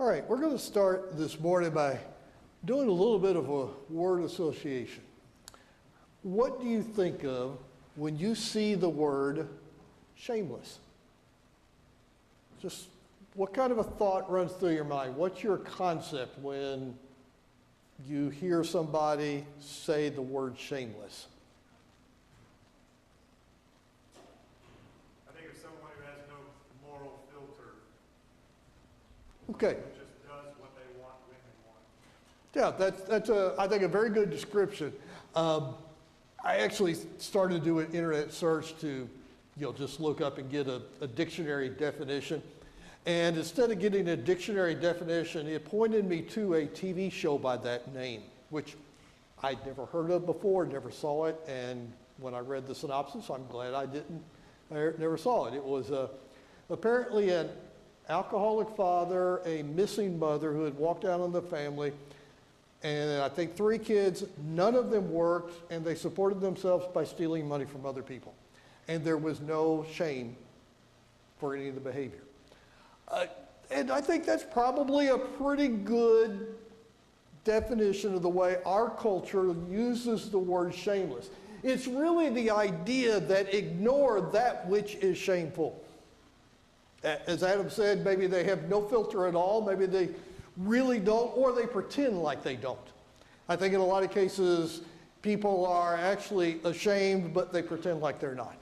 All right, we're going to start this morning by doing a little bit of a word association. What do you think of when you see the word shameless? Just what kind of a thought runs through your mind? What's your concept when you hear somebody say the word shameless? I think of someone who has no moral filter. Okay. Who just does what they want when they want. Yeah, that's I think a very good description. I actually started to do an internet search to, just look up and get a dictionary definition. And instead of getting a dictionary definition, it pointed me to a TV show by that name, which I'd never heard of before, never saw it. And when I read the synopsis, I'm glad I never saw it. It was apparently an alcoholic father, a missing mother who had walked out on the family, and I think 3 kids. None of them worked, and they supported themselves by stealing money from other people. And there was no shame for any of the behavior. And I think that's probably a pretty good definition of the way our culture uses the word shameless. It's really the idea that ignore that which is shameful. As Adam said, maybe they have no filter at all, maybe they really don't, or they pretend like they don't. I think in a lot of cases, people are actually ashamed, but they pretend like they're not.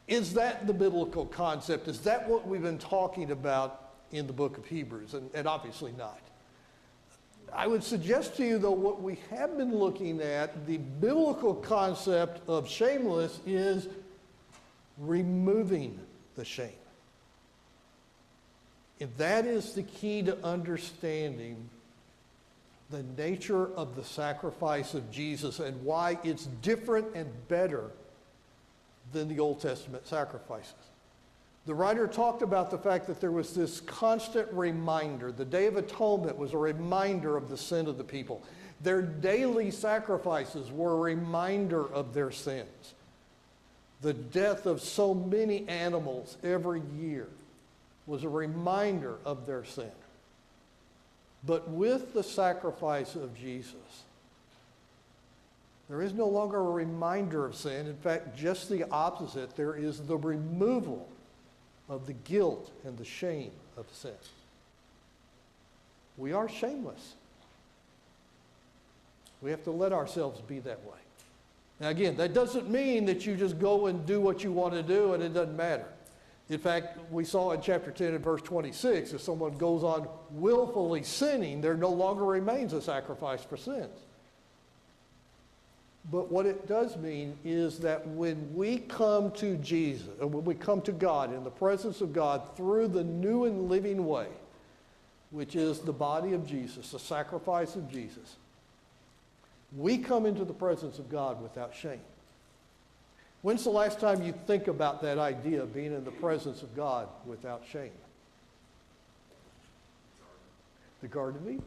Is that the biblical concept? Is that what we've been talking about in the book of Hebrews? And obviously not. I would suggest to you, though, what we have been looking at, the biblical concept of shameless is removing the shame. And that is the key to understanding the nature of the sacrifice of Jesus and why it's different and better than the Old Testament sacrifices. The writer talked about the fact that there was this constant reminder. The Day of Atonement was a reminder of the sin of the people. Their daily sacrifices were a reminder of their sins. The death of so many animals every year was a reminder of their sin. But with the sacrifice of Jesus, there is no longer a reminder of sin. In fact, just the opposite. There is the removal of the guilt and the shame of sin. We are shameless. We have to let ourselves be that way. Now again, that doesn't mean that you just go and do what you want to do and it doesn't matter. In fact, we saw in chapter 10 and verse 26, if someone goes on willfully sinning, there no longer remains a sacrifice for sins. But what it does mean is that when we come to Jesus, or when we come to God in the presence of God through the new and living way, which is the body of Jesus, the sacrifice of Jesus, we come into the presence of God without shame. When's the last time you think about that idea of being in the presence of God without shame? The Garden of Eden.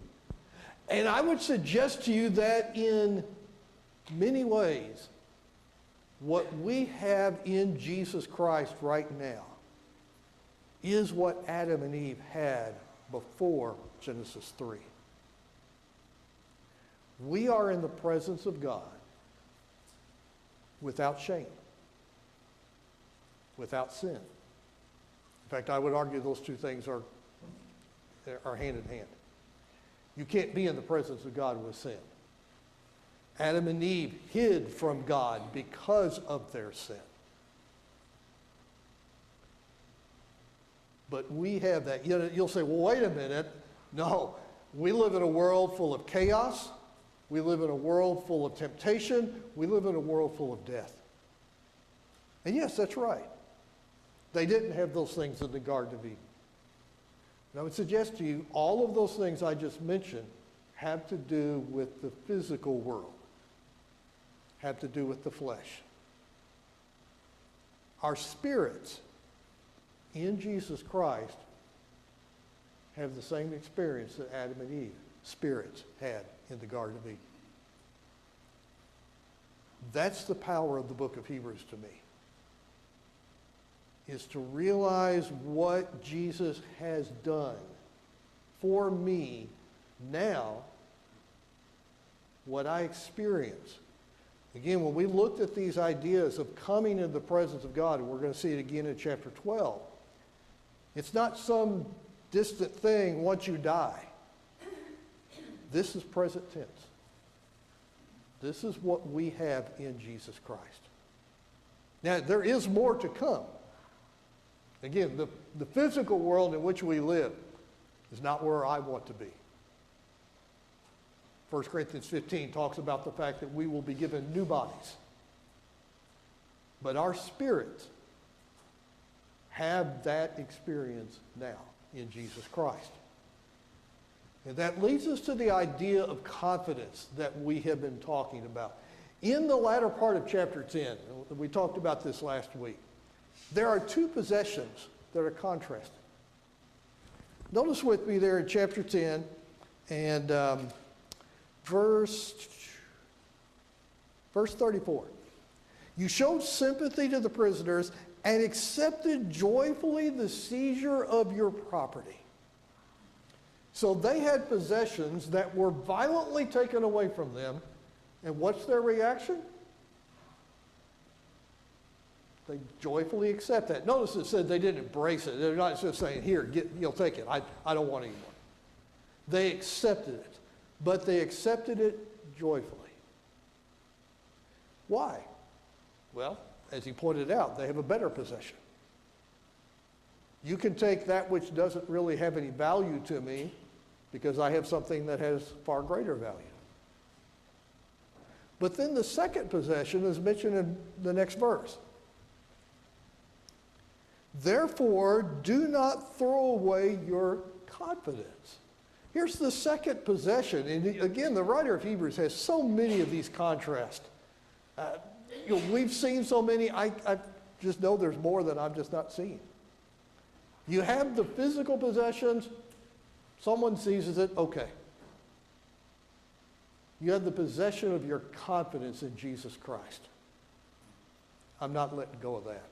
And I would suggest to you that in many ways, what we have in Jesus Christ right now is what Adam and Eve had before Genesis 3. We are in the presence of God without shame, without sin. In fact, I would argue those two things are hand in hand. You can't be in the presence of God with sin. Adam and Eve hid from God because of their sin. But we have that. You'll say, well, wait a minute. No, we live in a world full of chaos. We live in a world full of temptation. We live in a world full of death. And yes, that's right. They didn't have those things in the Garden of Eden. And I would suggest to you, all of those things I just mentioned have to do with the physical world, have to do with the flesh. Our spirits in Jesus Christ have the same experience that Adam and Eve spirits had in the Garden of Eden. That's the power of the book of Hebrews to me, is to realize what Jesus has done for me now what I experience. Again, when we looked at these ideas of coming in the presence of God, and we're going to see it again in chapter 12, it's not some distant thing once you die. This is present tense. This is what we have in Jesus Christ. Now, there is more to come. Again, the physical world in which we live is not where I want to be. 1 Corinthians 15 talks about the fact that we will be given new bodies. But our spirits have that experience now in Jesus Christ. And that leads us to the idea of confidence that we have been talking about. In the latter part of chapter 10, we talked about this last week, there are two possessions that are contrasted. Notice with me there in chapter 10 and verse 34. You showed sympathy to the prisoners and accepted joyfully the seizure of your property. So they had possessions that were violently taken away from them. And what's their reaction? They joyfully accept that. Notice it said they didn't embrace it. They're not just saying, here, you'll take it. I don't want any more. They accepted it. But they accepted it joyfully. Why? Well, as he pointed out, they have a better possession. You can take that which doesn't really have any value to me because I have something that has far greater value. But then the second possession is mentioned in the next verse. Therefore, do not throw away your confidence. Here's the second possession. And again, the writer of Hebrews has so many of these contrasts. We've seen so many, I just know there's more that I'm just not seeing. You have the physical possessions, someone seizes it, okay. You have the possession of your confidence in Jesus Christ. I'm not letting go of that.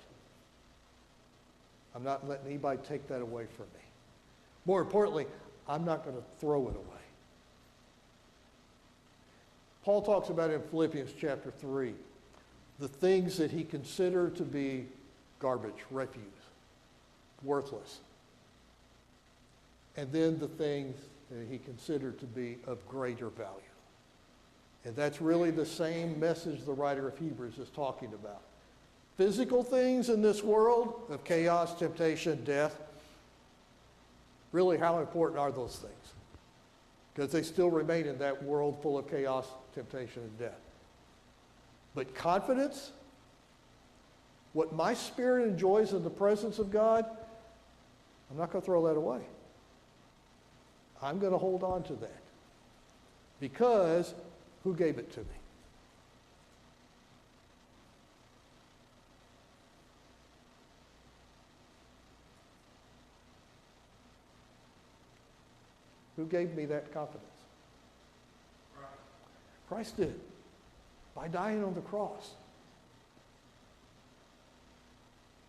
I'm not letting anybody take that away from me. More importantly, I'm not going to throw it away. Paul talks about in Philippians chapter 3 the things that he considered to be garbage, refuse, worthless. And then the things that he considered to be of greater value. And that's really the same message the writer of Hebrews is talking about. Physical things in this world of chaos, temptation, death, really how important are those things? Because they still remain in that world full of chaos, temptation, and death. But confidence, what my spirit enjoys in the presence of God, I'm not going to throw that away. I'm going to hold on to that. Because who gave it to me? Who gave me that confidence? Christ did. By dying on the cross.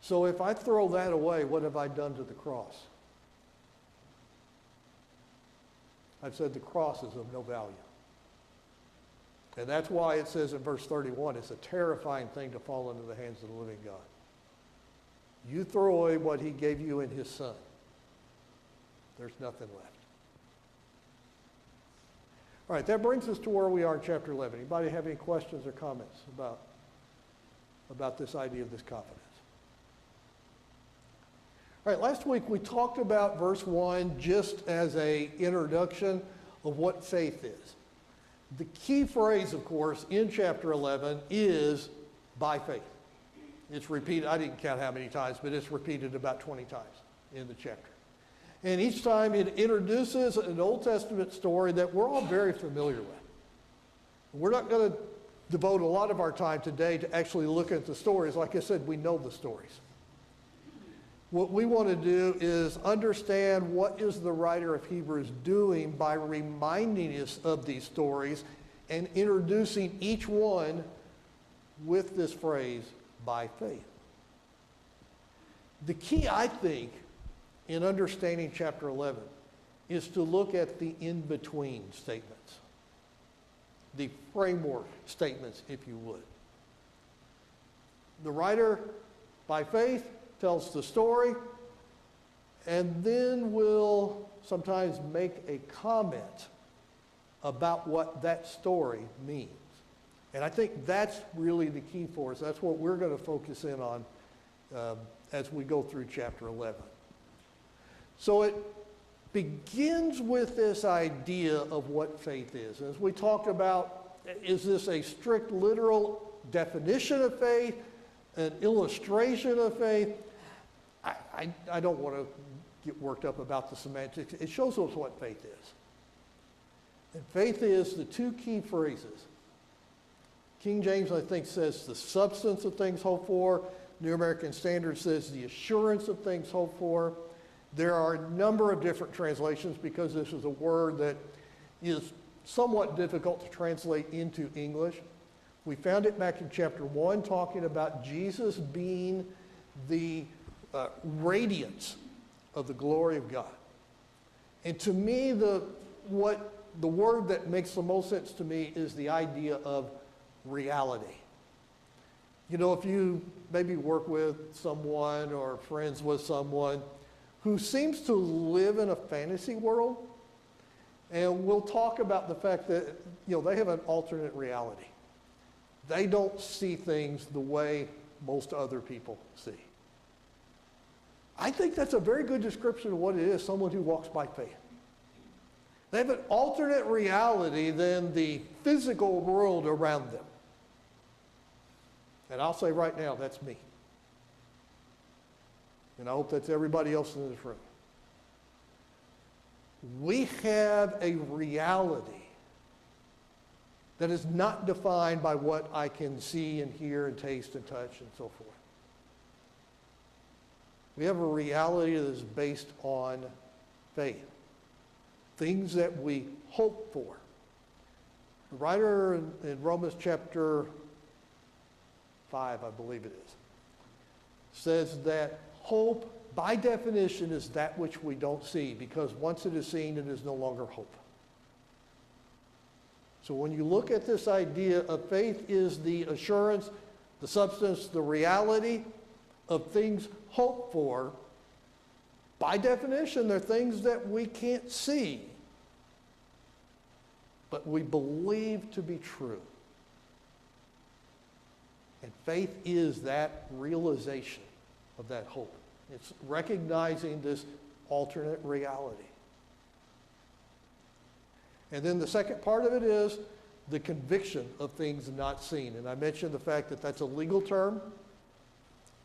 So if I throw that away, what have I done to the cross? I've said the cross is of no value. And that's why it says in verse 31, it's a terrifying thing to fall into the hands of the living God. You throw away what he gave you in his Son. There's nothing left. All right, that brings us to where we are in chapter 11. Anybody have any questions or comments about this idea of this confidence? All right, last week we talked about verse 1 just as an introduction of what faith is. The key phrase, of course, in chapter 11 is by faith. It's repeated, I didn't count how many times, but it's repeated about 20 times in the chapter. And each time it introduces an Old Testament story that we're all very familiar with. We're not going to devote a lot of our time today to actually look at the stories. Like I said, we know the stories. What we want to do is understand what is the writer of Hebrews doing by reminding us of these stories and introducing each one with this phrase, by faith. The key, I think, in understanding chapter 11 is to look at the in-between statements, the framework statements, if you would. The writer, by faith, tells the story, and then will sometimes make a comment about what that story means. And I think that's really the key for us. That's what we're going to focus in on as we go through chapter 11. So it begins with this idea of what faith is. As we talked about, is this a strict literal definition of faith, an illustration of faith? I don't want to get worked up about the semantics. It shows us what faith is. And faith is the two key phrases. King James, I think, says the substance of things hoped for. New American Standard says the assurance of things hoped for. There are a number of different translations because this is a word that is somewhat difficult to translate into English. We found it back in chapter 1 talking about Jesus being the radiance of the glory of God. And to me, the word that makes the most sense to me is the idea of reality. You know, if you maybe work with someone or friends with someone who seems to live in a fantasy world, and we'll talk about the fact that, you know, they have an alternate reality. They don't see things the way most other people see. I think that's a very good description of what it is, someone who walks by faith. They have an alternate reality than the physical world around them. And I'll say right now, that's me. And I hope that's everybody else in this room. We have a reality that is not defined by what I can see and hear and taste and touch and so forth. We have a reality that is based on faith, things that we hope for. The writer in Romans chapter 5, I believe it is, says that hope, by definition, is that which we don't see, because once it is seen, it is no longer hope. So when you look at this idea of faith is the assurance, the substance, the reality of things hoped for, by definition, they're things that we can't see, but we believe to be true. And faith is that realization of that hope. It's recognizing this alternate reality. And then the second part of it is the conviction of things not seen. And I mentioned the fact that that's a legal term.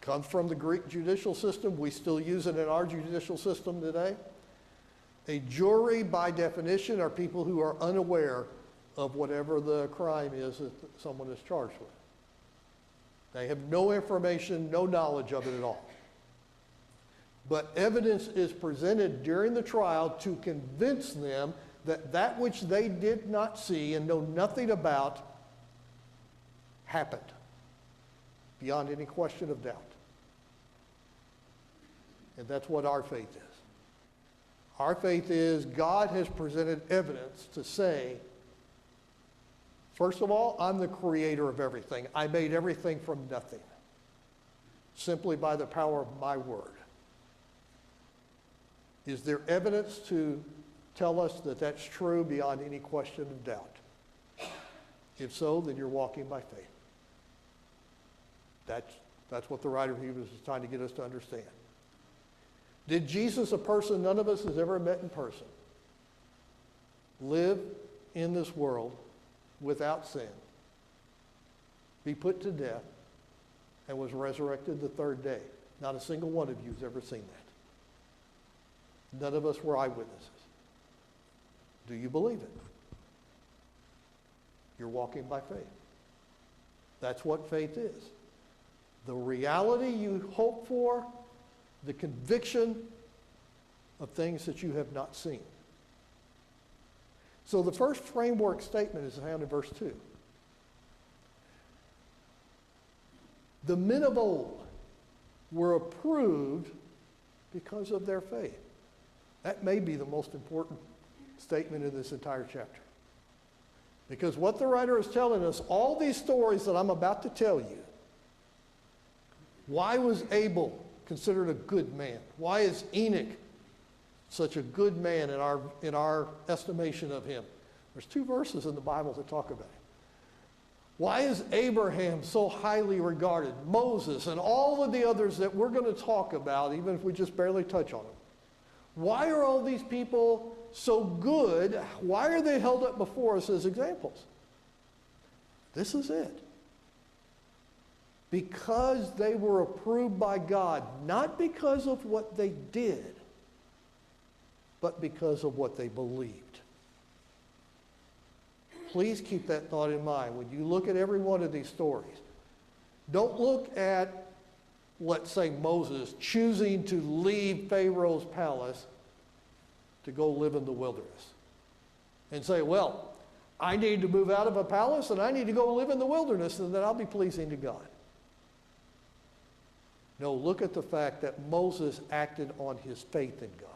Comes from the Greek judicial system. We still use it in our judicial system today. A jury, by definition, are people who are unaware of whatever the crime is that someone is charged with. They have no information, no knowledge of it at all. But evidence is presented during the trial to convince them that that which they did not see and know nothing about happened, beyond any question of doubt. And that's what our faith is. Our faith is God has presented evidence to say, first of all, I'm the creator of everything. I made everything from nothing, simply by the power of my word. Is there evidence to tell us that that's true beyond any question of doubt? If so, then you're walking by faith. That's what the writer of Hebrews is trying to get us to understand. Did Jesus, a person none of us has ever met in person, live in this world without sin, be put to death, and was resurrected the third day? Not a single one of you has ever seen that. None of us were eyewitnesses. Do you believe it? You're walking by faith. That's what faith is. The reality you hope for, the conviction of things that you have not seen. So the first framework statement is found in verse 2. The men of old were approved because of their faith. That may be the most important statement in this entire chapter. Because what the writer is telling us, all these stories that I'm about to tell you, why was Abel considered a good man? Why is Enoch such a good man in our estimation of him? There's 2 verses in the Bible that talk about it. Why is Abraham so highly regarded? Moses and all of the others that we're going to talk about, even if we just barely touch on them. Why are all these people so good? Why are they held up before us as examples? This is it. Because they were approved by God, not because of what they did, but because of what they believed. Please keep that thought in mind when you look at every one of these stories. Don't look at, let's say, Moses choosing to leave Pharaoh's palace to go live in the wilderness and say, well, I need to move out of a palace and I need to go live in the wilderness and then I'll be pleasing to God. No, look at the fact that Moses acted on his faith in God.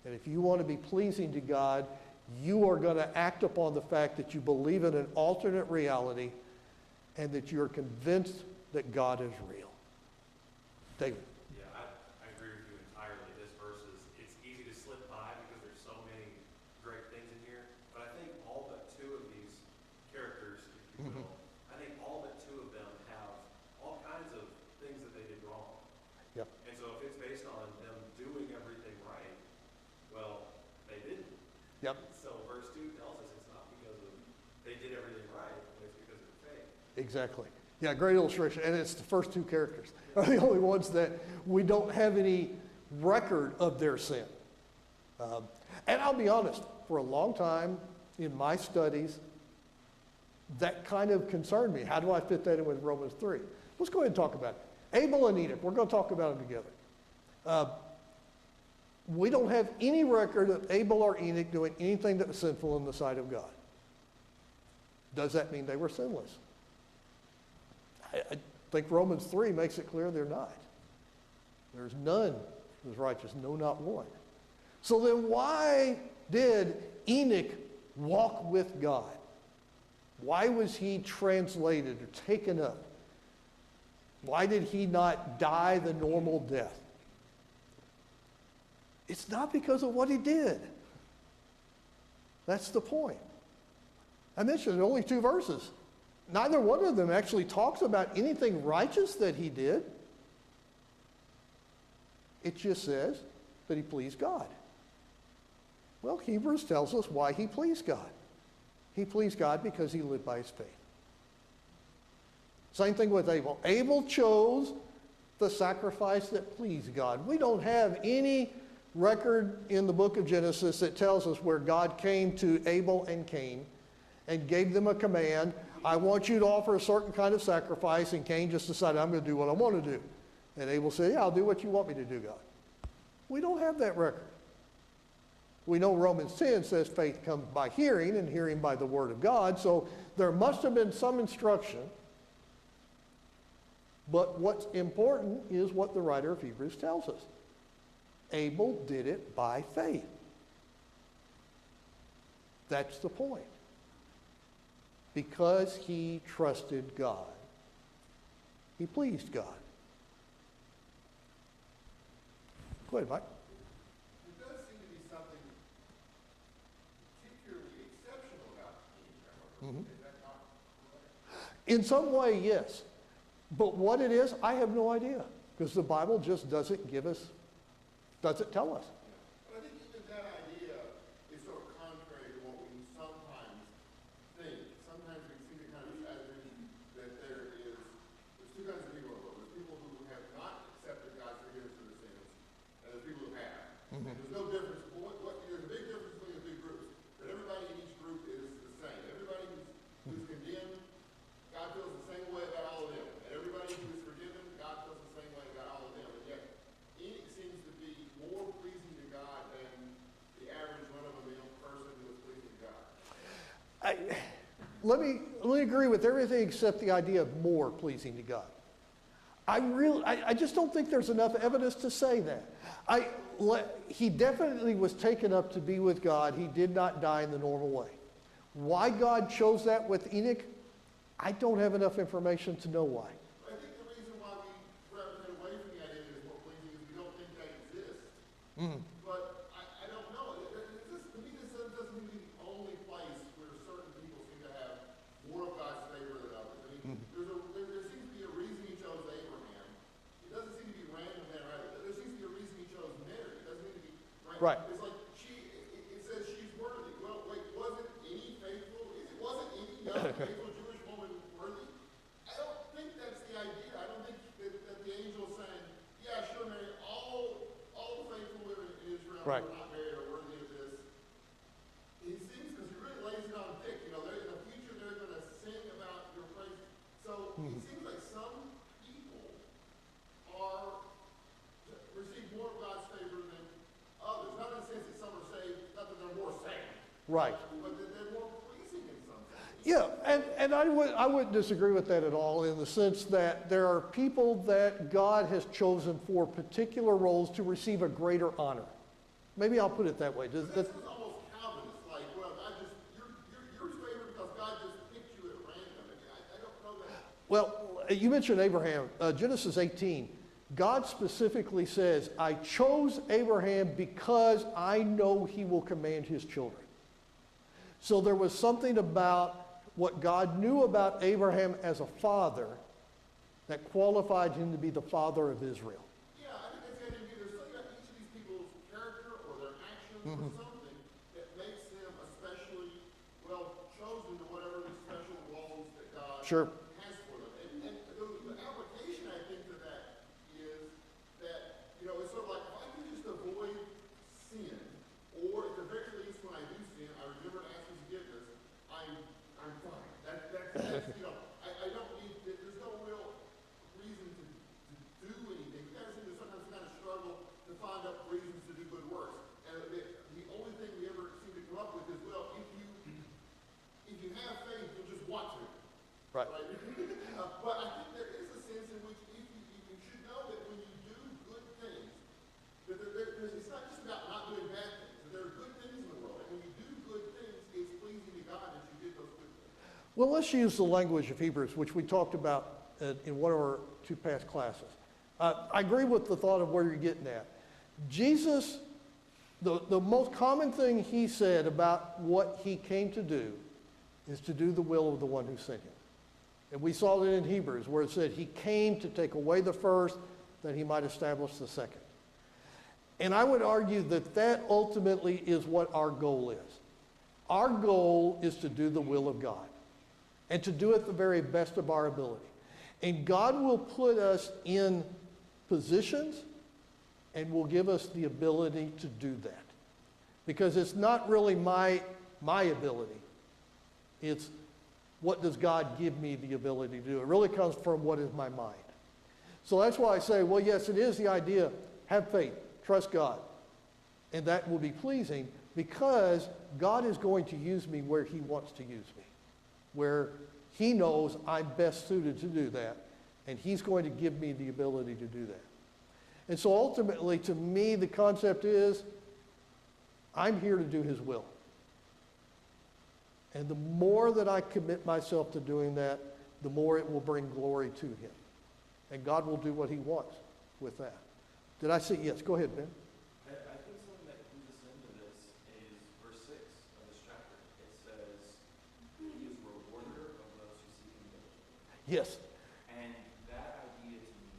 And if you want to be pleasing to God, you are going to act upon the fact that you believe in an alternate reality and that you're convinced that God is real. David. Yeah, I agree with you entirely. This verse it's easy to slip by because there's so many great things in here. But I think all but 2 of these characters, if you will, I think all but 2 of them have all kinds of things that they did wrong. Yep. And so if it's based on them doing everything right, well, they didn't. Yep. So verse 2 tells us it's not because of they did everything right, but it's because of faith. Exactly. Yeah, great illustration. And it's the first 2 characters are the only ones that we don't have any record of their sin. And I'll be honest, for a long time in my studies, that kind of concerned me. How do I fit that in with Romans 3? Let's go ahead and talk about it. Abel and Enoch, we're going to talk about them together. We don't have any record of Abel or Enoch doing anything that was sinful in the sight of God. Does that mean they were sinless? I think Romans 3 makes it clear they're not. There's none who is righteous, no, not one. So then why did Enoch walk with God? Why was he translated or taken up? Why did he not die the normal death? It's not because of what he did. That's the point. I mentioned only 2 verses. Neither one of them actually talks about anything righteous that he did. It just says that he pleased God. Well, Hebrews tells us why he pleased God. He pleased God because he lived by his faith. Same thing with Abel. Abel chose the sacrifice that pleased God. We don't have any record in the book of Genesis that tells us where God came to Abel and Cain and gave them a command. I want you to offer a certain kind of sacrifice, and Cain just decided, I'm going to do what I want to do. And Abel said, yeah, I'll do what you want me to do, God. We don't have that record. We know Romans 10 says faith comes by hearing, and hearing by the word of God, so there must have been some instruction. But what's important is what the writer of Hebrews tells us. Abel did it by faith. That's the point. Because he trusted God, he pleased God. Go ahead, Mike. There does seem to be something particularly exceptional about Cain. Is that not correct? In some way, yes. But what it is, I have no idea. Because the Bible just doesn't tell us. But I think even that idea is sort of contrary to what we sometimes think. Sometimes we seem to kind of imagine that there's 2 kinds of people in the world. There's people who have not accepted God's forgiveness of their sins, and there's people who have. And there's no difference. There's a big difference between the 2 groups. But everybody in each group is the same. Everybody who's condemned, God feels the same way about all of them. And everybody who is forgiven, God feels the same way about all of them. And yet, Enoch seems to be more pleasing to God than the average run-of-the-mill person who is pleasing to God. Let me agree with everything except the idea of more pleasing to God. I just don't think there's enough evidence to say that. He definitely was taken up to be with God. He did not die in the normal way. Why God chose that with Enoch, I don't have enough information to know why. I think the reason why we gravitate away from the idea that it's more pleasing is we don't think that exists. Mhm. But I don't know. To me, this doesn't seem to be the only place where certain people seem to have more of God's favor than others. I mean, there seems to be a reason he chose Abraham. It doesn't seem to be random there either. There seems to be a reason he chose Mary. It doesn't seem to be random. Right. It's like it says she's worthy. Well, wait, wasn't any faithful? Wasn't any young faithful Jewish woman worthy? I don't think that's the idea. I don't think that the angel is saying, yeah, sure, Mary, all the faithful women in Israel Right. who are not married are worthy of this. It seems, because he really lays it on thick, in the future they're going to sing about your praise. So it seems like some people receive more of God's favor than others. Not in the sense that some are saved, not that they're more saved, Right. but that they're more pleasing in some sense. Yeah, and I wouldn't disagree with that at all, in the sense that there are people that God has chosen for particular roles to receive a greater honor. Maybe I'll put it that way. This is almost Calvinist, like, well, you're favored because God just picked you at random. I don't know that. Well, you mentioned Abraham. Genesis 18. God specifically says, I chose Abraham because I know he will command his children. So there was something about what God knew about Abraham as a father that qualified him to be the father of Israel. Yeah, I think that's the idea. There's something about each of these people's character or their actions or something that makes them especially well chosen to whatever the special roles that God Sure. has for them. And the application, I think, to that is that, it's sort of like, if I can just avoid sin, or at the very least when I do sin, I remember to ask for forgiveness, I'm fine. That's I don't need, there's no real reason to do anything. We kind of seem to sometimes kind of struggle to find up reasons to do good works. And the only thing we ever seem to come up with is, well, if you have faith, you'll just want to. Right. But I think there is a sense in which you should know that when you do good things, that it's not just about not doing bad things. That there are good things in the world. And when you do good things, it's pleasing to God that you did those good things. Well, let's use the language of Hebrews, which we talked about in one of our two past classes. I agree with the thought of where you're getting at. Jesus, the most common thing he said about what he came to do is to do the will of the one who sent him. And we saw it in Hebrews, where it said he came to take away the first, that he might establish the second. And I would argue that that ultimately is what our goal is. Our goal is to do the will of God and to do it the very best of our ability. And God will put us in positions and will give us the ability to do that. Because it's not really my ability. It's what does God give me the ability to do. It really comes from what is my mind. So that's why I say, well, yes, it is the idea, have faith, trust God. And that will be pleasing because God is going to use me where he wants to use me, where he knows I'm best suited to do that, and he's going to give me the ability to do that. And so ultimately, to me, the concept is, I'm here to do his will. And the more that I commit myself to doing that, the more it will bring glory to him. And God will do what he wants with that. Did I see? Yes, go ahead, Ben. I think something that clues us into this is verse 6 of this chapter. It says, he is rewarder of those who seek him diligently. Yes. And that idea to me,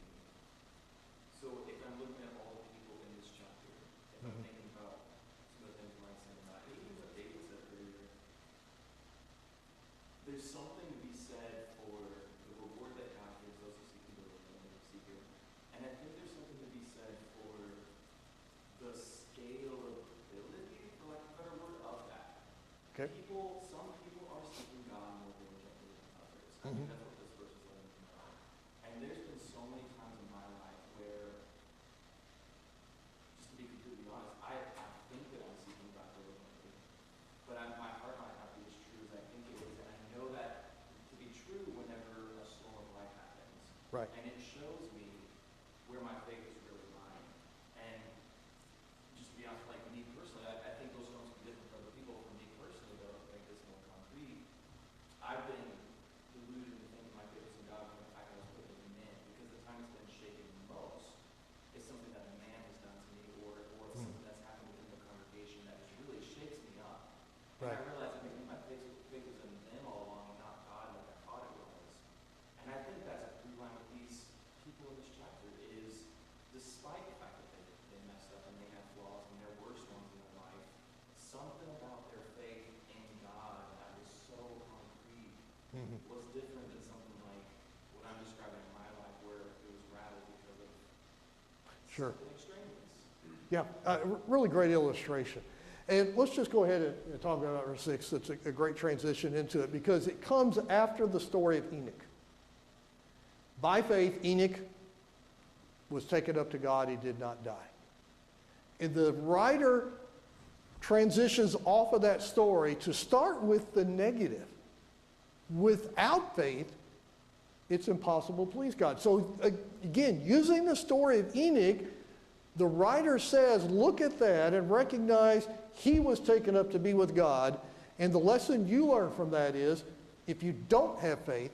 so if I'm looking at all the people in this chapter, if I'm thinking about some of the things you might say about, even what David said earlier, there's something to be said for the reward that God gives those who seek him diligently and seek him. And I think there's something to be said for the scale of ability, for lack of a better word, of that. Okay. Some people are seeking God more diligently than others. I think that's what this verse is letting me know. And there's been so many times in my life where, just to be completely honest, I think that I'm seeking God diligently, but my heart might not be as true as I think it is, and I know that to be true whenever a storm of life happens. Right. And it shows me Sure. something extraneous. Yeah, really great illustration. And let's just go ahead and talk about verse 6. It's a great transition into it because it comes after the story of Enoch. By faith, Enoch was taken up to God. He did not die. And the writer transitions off of that story to start with the negative. Without faith, it's impossible to please God. So again, using the story of Enoch, the writer says, look at that and recognize he was taken up to be with God. And the lesson you learn from that is, if you don't have faith,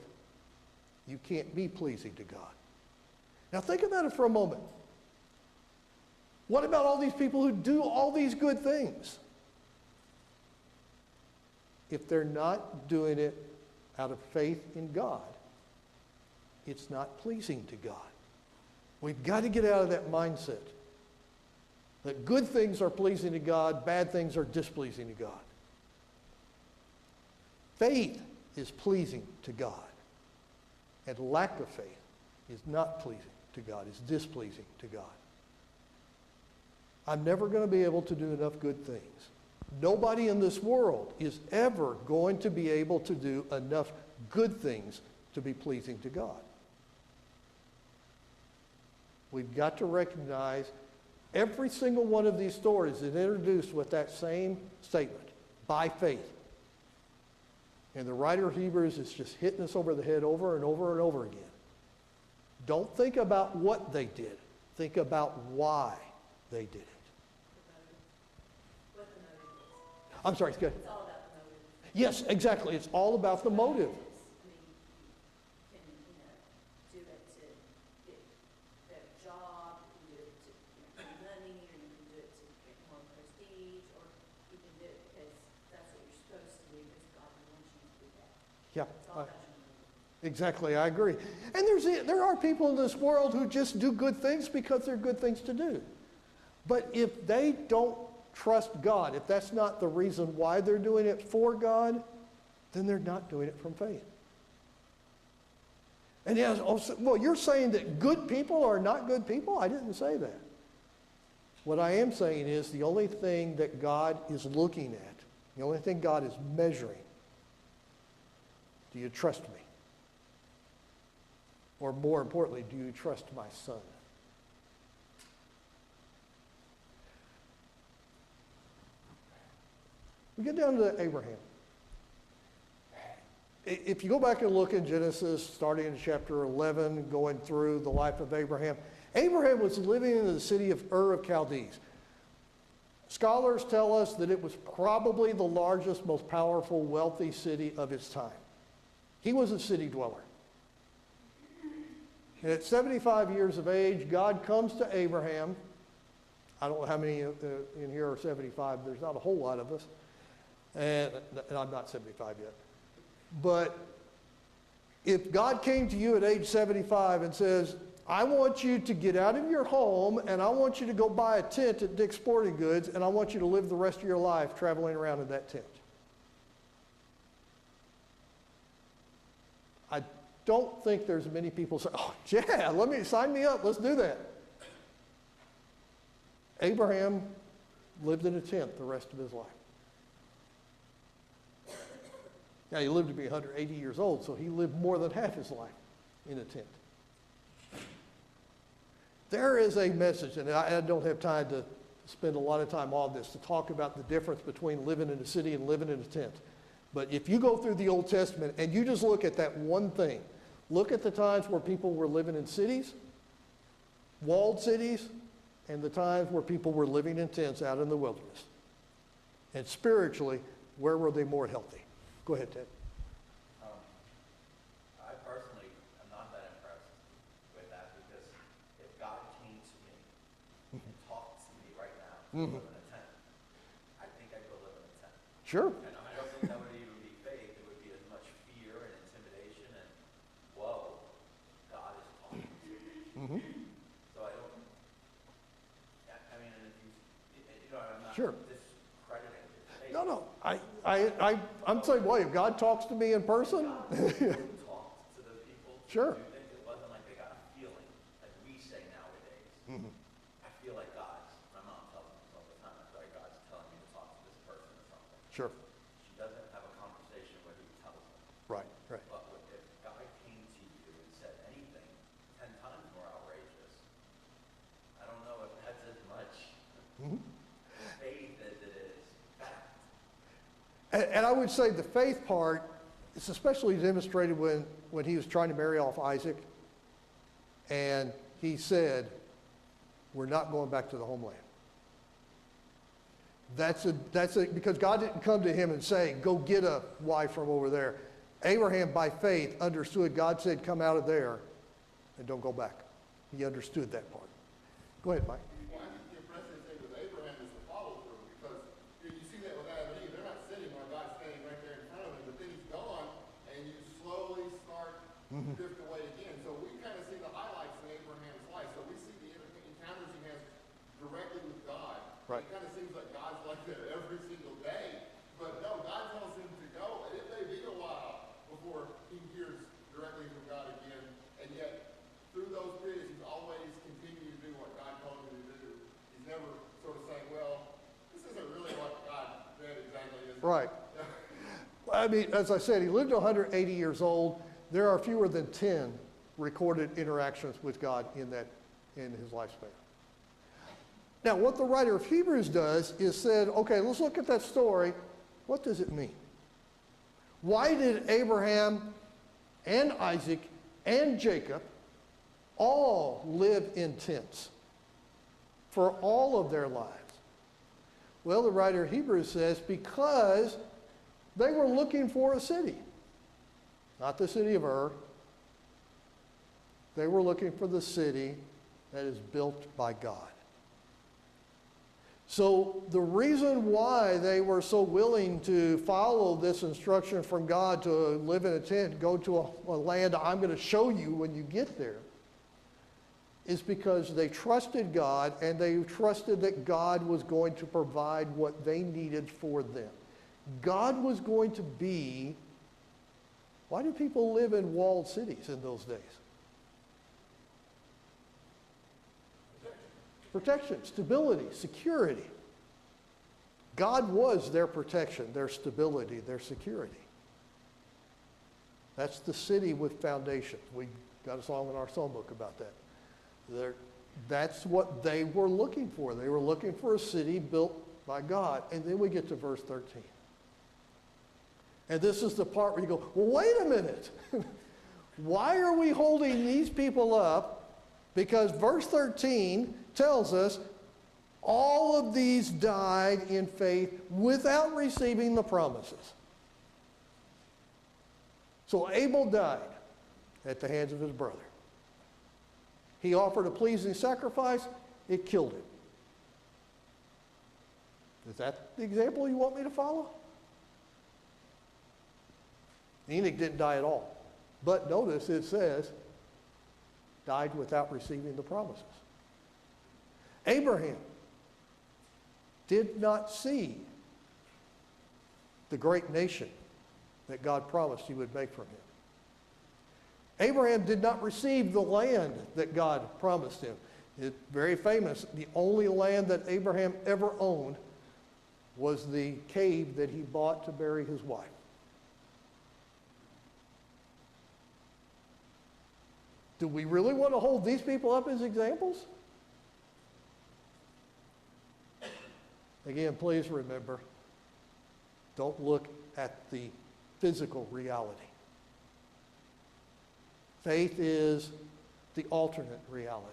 you can't be pleasing to God. Now think about it for a moment. What about all these people who do all these good things? If they're not doing it out of faith in God, it's not pleasing to God. We've got to get out of that mindset that good things are pleasing to God, bad things are displeasing to God. Faith is pleasing to God, and lack of faith is not pleasing to God, it's displeasing to God. I'm never going to be able to do enough good things. Nobody in this world is ever going to be able to do enough good things to be pleasing to God. We've got to recognize every single one of these stories is introduced with that same statement, by faith. And the writer of Hebrews is just hitting us over the head over and over and over again. Don't think about what they did. Think about why they did it. What the motive is. I'm sorry, go ahead. It's all about the motive. Yes, exactly. It's all about the motive. I mean, you can, do it to get a better job, you can do it to get more money, or you can do it to get more prestige, or you can do it because that's what you're supposed to do because God wants you to do that. Yeah, It's all about your motive. exactly. I agree. And there are people in this world who just do good things because they're good things to do. But if they don't trust God, if that's not the reason why they're doing it for God, then they're not doing it from faith. And yes, well, you're saying that good people are not good people? I didn't say that. What I am saying is the only thing that God is looking at, the only thing God is measuring, do you trust me? Or more importantly, do you trust my son? We get down to Abraham. If you go back and look in Genesis, starting in chapter 11, going through the life of Abraham, Abraham was living in the city of Ur of Chaldees. Scholars tell us that it was probably the largest, most powerful, wealthy city of its time. He was a city dweller. And at 75 years of age, God comes to Abraham. I don't know how many in here are 75. There's not a whole lot of us. And I'm not 75 yet. But if God came to you at age 75 and says, I want you to get out of your home and I want you to go buy a tent at Dick's Sporting Goods and I want you to live the rest of your life traveling around in that tent. I don't think there's many people say, oh yeah, sign me up, let's do that. Abraham lived in a tent the rest of his life. Now, he lived to be 180 years old, so he lived more than half his life in a tent. There is a message, and I don't have time to spend a lot of time on this, to talk about the difference between living in a city and living in a tent. But if you go through the Old Testament and you just look at that one thing, look at the times where people were living in cities, walled cities, and the times where people were living in tents out in the wilderness. And spiritually, where were they more healthy? Go ahead, Ted. I personally am not that impressed with that because if God came to me and talked to me right now to live in a tent, I think I'd go live in a tent. Sure. And I don't think that would even be faith. It would be as much fear and intimidation and, whoa, God is talking to me. Mm-hmm. So I don't, I mean, and if you know, I'm not Sure. discrediting his faith. No. I'm saying, well, if God talks to me in person, God talked to the people Sure. to do things. It wasn't like they got a feeling like we say nowadays. Mhm. Sure. She doesn't have a conversation where he tells her. Right, right. But if God came to you and said anything 10 times more outrageous, I don't know if that's as much faith as it is fact. And I would say the faith part is especially demonstrated when he was trying to marry off Isaac, and he said, we're not going back to the homeland. That's because God didn't come to him and say, go get a wife from over there. Abraham, by faith, understood God said, come out of there and don't go back. He understood that part. Go ahead, Mike. Well, I think the impressive thing with Abraham is the follow through, because you see that with Adam and Eve. They're not sitting while God's standing right there in front of them, but then he's gone, and you slowly start to drift away again. So we kind of see the highlights in Abraham's life. So we see the encounters he has directly with God. Right. It kind of seems like God's like that every single day. But no, God tells him to go, and it may be a while before he hears directly from God again. And yet, through those periods, he's always continued to do what God told him to do. He's never sort of saying, well, this isn't really what God said exactly. Is it? Right. I mean, as I said, he lived to 180 years old. There are fewer than 10 recorded interactions with God in his lifespan. Now, what the writer of Hebrews does is said, okay, let's look at that story. What does it mean? Why did Abraham and Isaac and Jacob all live in tents for all of their lives? Well, the writer of Hebrews says because they were looking for a city. Not the city of Ur. They were looking for the city that is built by God. So the reason why they were so willing to follow this instruction from God to live in a tent, go to a land I'm going to show you when you get there, is because they trusted God and they trusted that God was going to provide what they needed for them. God was going to be... Why do people live in walled cities in those days? Protection, stability, security. God was their protection, their stability, their security. That's the city with foundations. We got a song in our song book about that. That's what they were looking for. They were looking for a city built by God. And then we get to verse 13. And this is the part where you go, well, wait a minute. Why are we holding these people up? Because verse 13 tells us all of these died in faith without receiving the promises. So Abel died at the hands of his brother. He offered a pleasing sacrifice. It killed him. Is that the example you want me to follow? Enoch didn't die at all. But notice it says, died without receiving the promises. Abraham did not see the great nation that God promised he would make from him. Abraham did not receive the land that God promised him. It's very famous. The only land that Abraham ever owned was the cave that he bought to bury his wife. Do we really want to hold these people up as examples? Again, please remember, don't look at the physical reality. Faith is the alternate reality.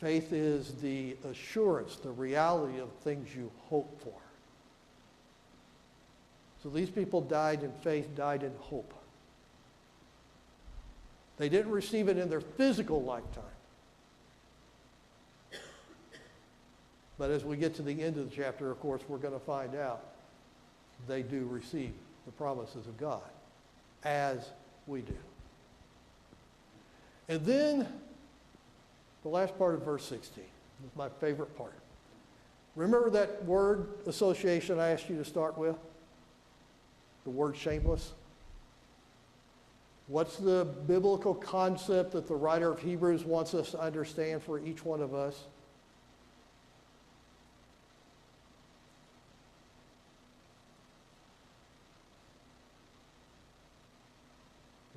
Faith is the assurance, the reality of things you hope for. So these people died in faith, died in hope. They didn't receive it in their physical lifetime. But as we get to the end of the chapter, of course, we're going to find out they do receive the promises of God, as we do. And then the last part of verse 16 is my favorite part. Remember that word association I asked you to start with? The word shameless? What's the biblical concept that the writer of Hebrews wants us to understand for each one of us?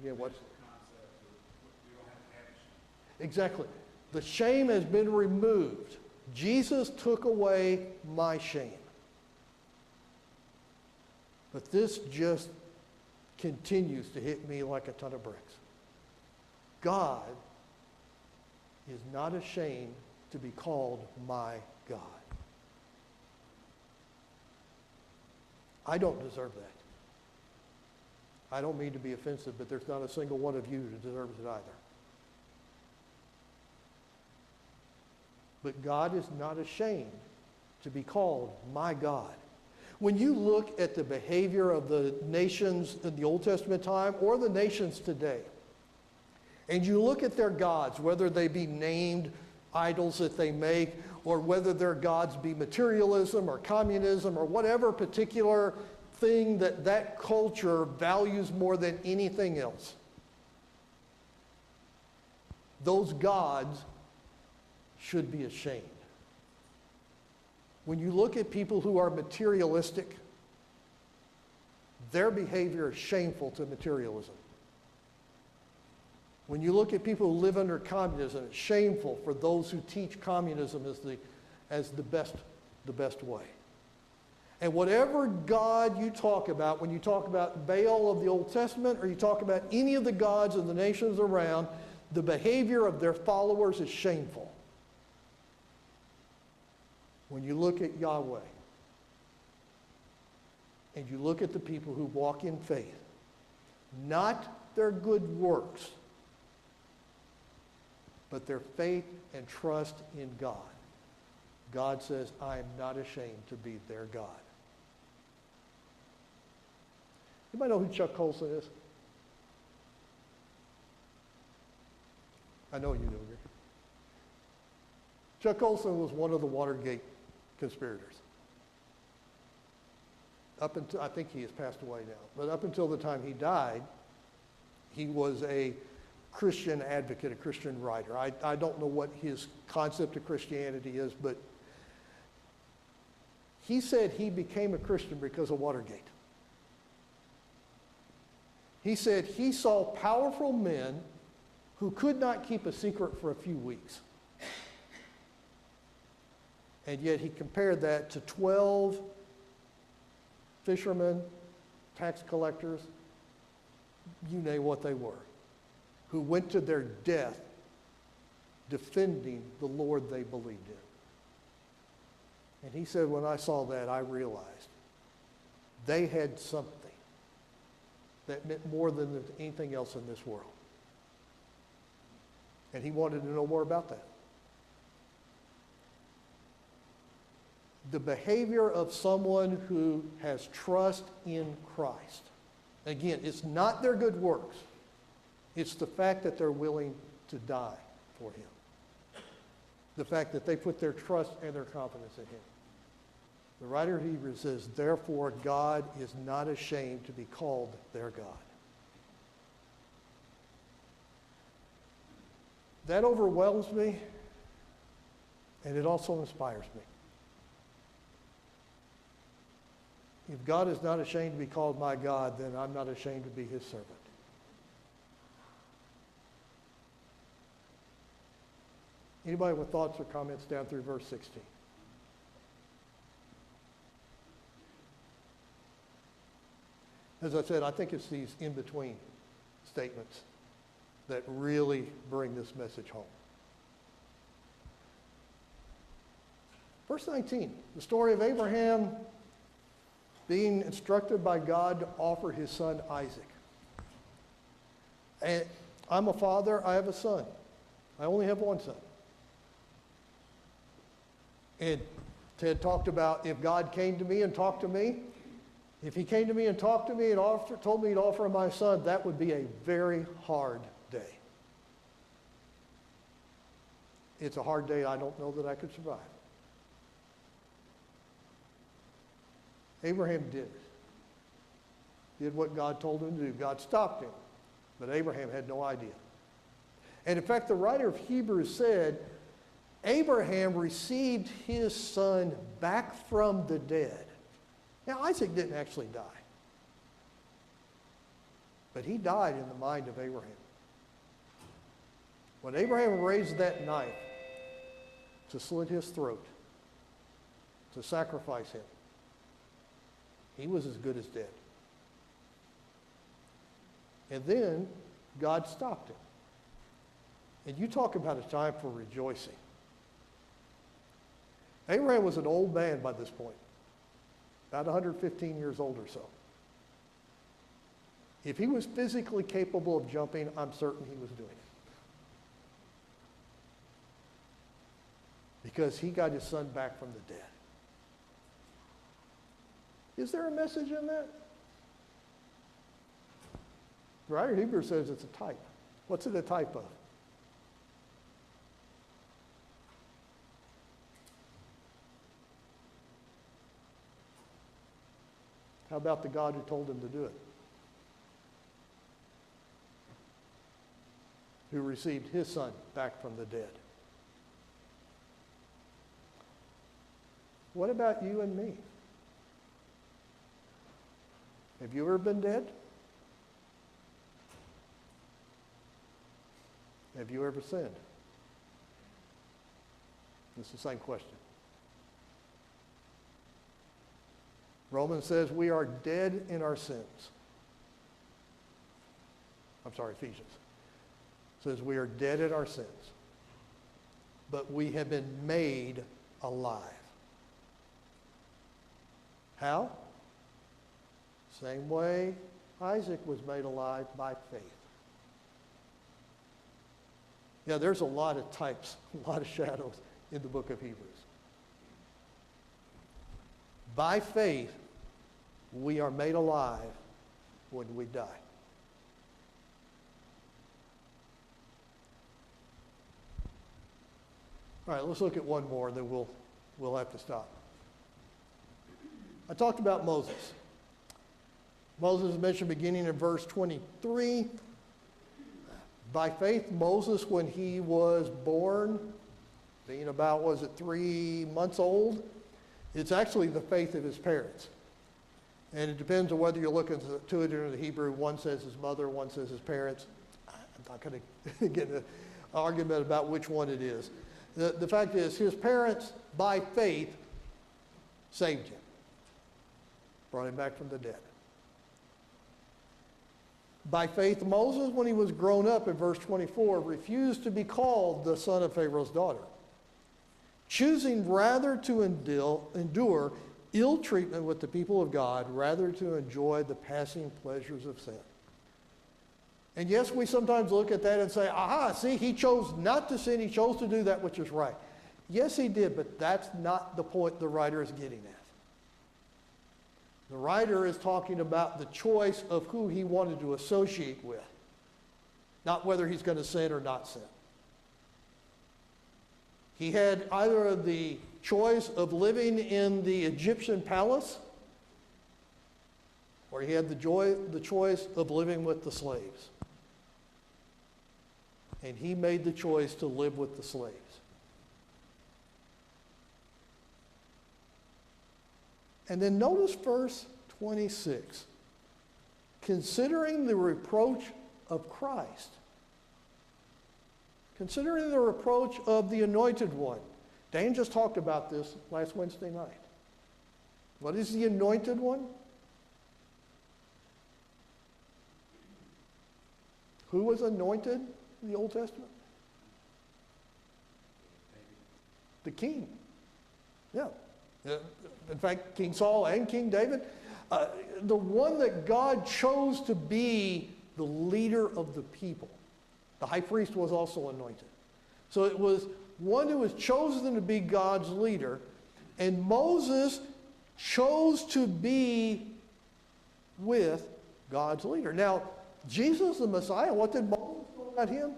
Again, what's concept of, we don't have to have shame. exactly? The shame has been removed. Jesus took away my shame. But this just continues to hit me like a ton of bricks. God is not ashamed to be called my God. I don't deserve that. I don't mean to be offensive, but there's not a single one of you who deserves it either. But God is not ashamed to be called my God. When you look at the behavior of the nations in the Old Testament time or the nations today, and you look at their gods, whether they be named idols that they make, or whether their gods be materialism or communism or whatever particular thing that that culture values more than anything else, those gods should be ashamed. When you look at people who are materialistic, their behavior is shameful to materialism. When you look at people who live under communism, it's shameful for those who teach communism as the best way. And whatever God you talk about, when you talk about Baal of the Old Testament or you talk about any of the gods of the nations around, the behavior of their followers is shameful. When you look at Yahweh and you look at the people who walk in faith, not their good works, but their faith and trust in God, God says, I am not ashamed to be their God. Anybody know who Chuck Colson is? I know you do. Chuck Colson was one of the Watergate conspirators. Up until, I think he has passed away now, but up until the time he died, he was a Christian advocate, a Christian writer. I don't know what his concept of Christianity is, but he said he became a Christian because of Watergate. He said he saw powerful men who could not keep a secret for a few weeks. And yet he compared that to 12 fishermen, tax collectors, you name what they were, who went to their death defending the Lord they believed in. And he said, when I saw that, I realized they had something that meant more than anything else in this world. And he wanted to know more about that. The behavior of someone who has trust in Christ. Again, it's not their good works. It's the fact that they're willing to die for him. The fact that they put their trust and their confidence in him. The writer of Hebrews says, therefore God is not ashamed to be called their God. That overwhelms me, and it also inspires me. If God is not ashamed to be called my God, then I'm not ashamed to be his servant. Anybody with thoughts or comments down through verse 16? As I said, I think it's these in-between statements that really bring this message home. Verse 19, the story of Abraham being instructed by God to offer his son Isaac. And I'm a father, I have a son. I only have one son. And Ted talked about if God came to me and talked to me, if he came to me and talked to me and told me to offer my son, that would be a very hard day. It's a hard day I don't know that I could survive. Abraham did what God told him to do. God stopped him, but Abraham had no idea. And in fact, the writer of Hebrews said, Abraham received his son back from the dead. Now, Isaac didn't actually die. But he died in the mind of Abraham. When Abraham raised that knife to slit his throat, to sacrifice him, he was as good as dead. And then God stopped him. And you talk about a time for rejoicing. Abraham was an old man by this point, about 115 years old or so. If he was physically capable of jumping, I'm certain he was doing it. Because he got his son back from the dead. Is there a message in that? The writer of Hebrews says it's a type. What's it a type of? How about the God who told him to do it? Who received his son back from the dead? What about you and me? Have you ever been dead? Have you ever sinned? It's the same question. Romans says we are dead in our sins. I'm sorry, Ephesians says we are dead in our sins, but we have been made alive. How? Same way Isaac was made alive, by faith. Yeah, there's a lot of types, a lot of shadows in the book of Hebrews. By faith, we are made alive when we die. All right, let's look at one more, and then we'll have to stop. I talked about Moses. Moses is mentioned beginning in verse 23. By faith, Moses, when he was born, being about, 3 months old, it's actually the faith of his parents. And it depends on whether you're looking to it in the Hebrew. One says his mother, one says his parents. I'm not going to get into an argument about which one it is. The fact is, his parents, by faith, saved him. Brought him back from the dead. By faith, Moses, when he was grown up, in verse 24, refused to be called the son of Pharaoh's daughter, choosing rather to endure ill treatment with the people of God, rather to enjoy the passing pleasures of sin. And yes, we sometimes look at that and say, aha, see, he chose not to sin, he chose to do that which is right. Yes, he did, but that's not the point the writer is getting at. The writer is talking about the choice of who he wanted to associate with, not whether he's going to sin or not sin. He had either the choice of living in the Egyptian palace, or he had the choice of living with the slaves. And he made the choice to live with the slaves. And then notice verse 26. Considering the reproach of Christ. Considering the reproach of the Anointed One. Dan just talked about this last Wednesday night. What is the Anointed One? Who was anointed in the Old Testament? The king. Yeah. In fact, King Saul and King David. The one that God chose to be the leader of the people. The high priest was also anointed. So it was one who was chosen to be God's leader. And Moses chose to be with God's leader. Now, Jesus the Messiah, what did Moses know about him?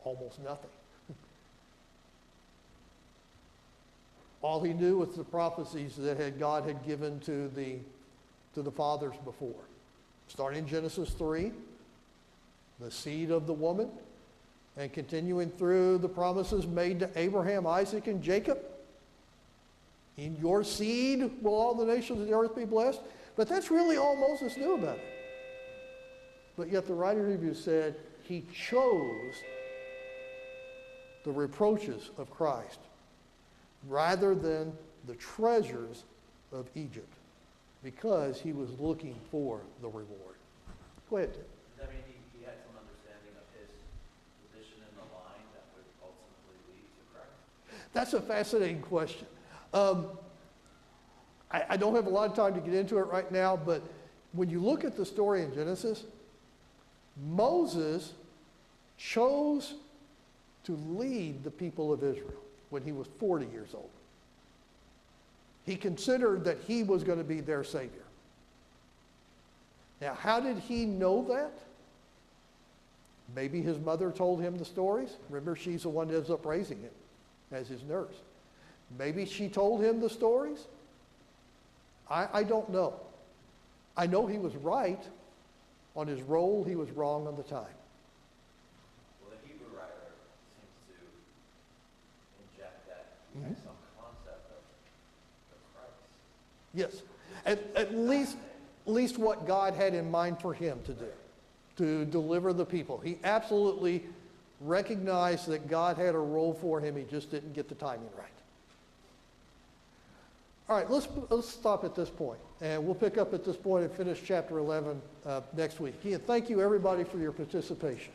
Almost nothing. All he knew was the prophecies that God had given to the fathers before. Starting in Genesis 3, the seed of the woman, and continuing through the promises made to Abraham, Isaac, and Jacob. In your seed will all the nations of the earth be blessed. But that's really all Moses knew about it. But yet the writer of Hebrews said he chose the reproaches of Christ rather than the treasures of Egypt because he was looking for the reward. Go ahead, Tim. Does that mean he had some understanding of his position in the line that would ultimately lead to Christ? That's a fascinating question. I don't have a lot of time to get into it right now, but when you look at the story in Genesis, Moses chose to lead the people of Israel when he was 40 years old. He considered that he was going to be their Savior. Now, how did he know that? Maybe his mother told him the stories. Remember, she's the one that ends up raising him as his nurse. Maybe she told him the stories. I don't know. I know he was right on his role. He was wrong on the time. Well, the Hebrew writer seems to inject that he has some concept of Christ. Yes. At least what God had in mind for him to do, to deliver the people. He absolutely recognized that God had a role for him. He just didn't get the timing right. All right, let's stop at this point, and we'll pick up at this point and finish chapter 11 next week. Again, thank you, everybody, for your participation.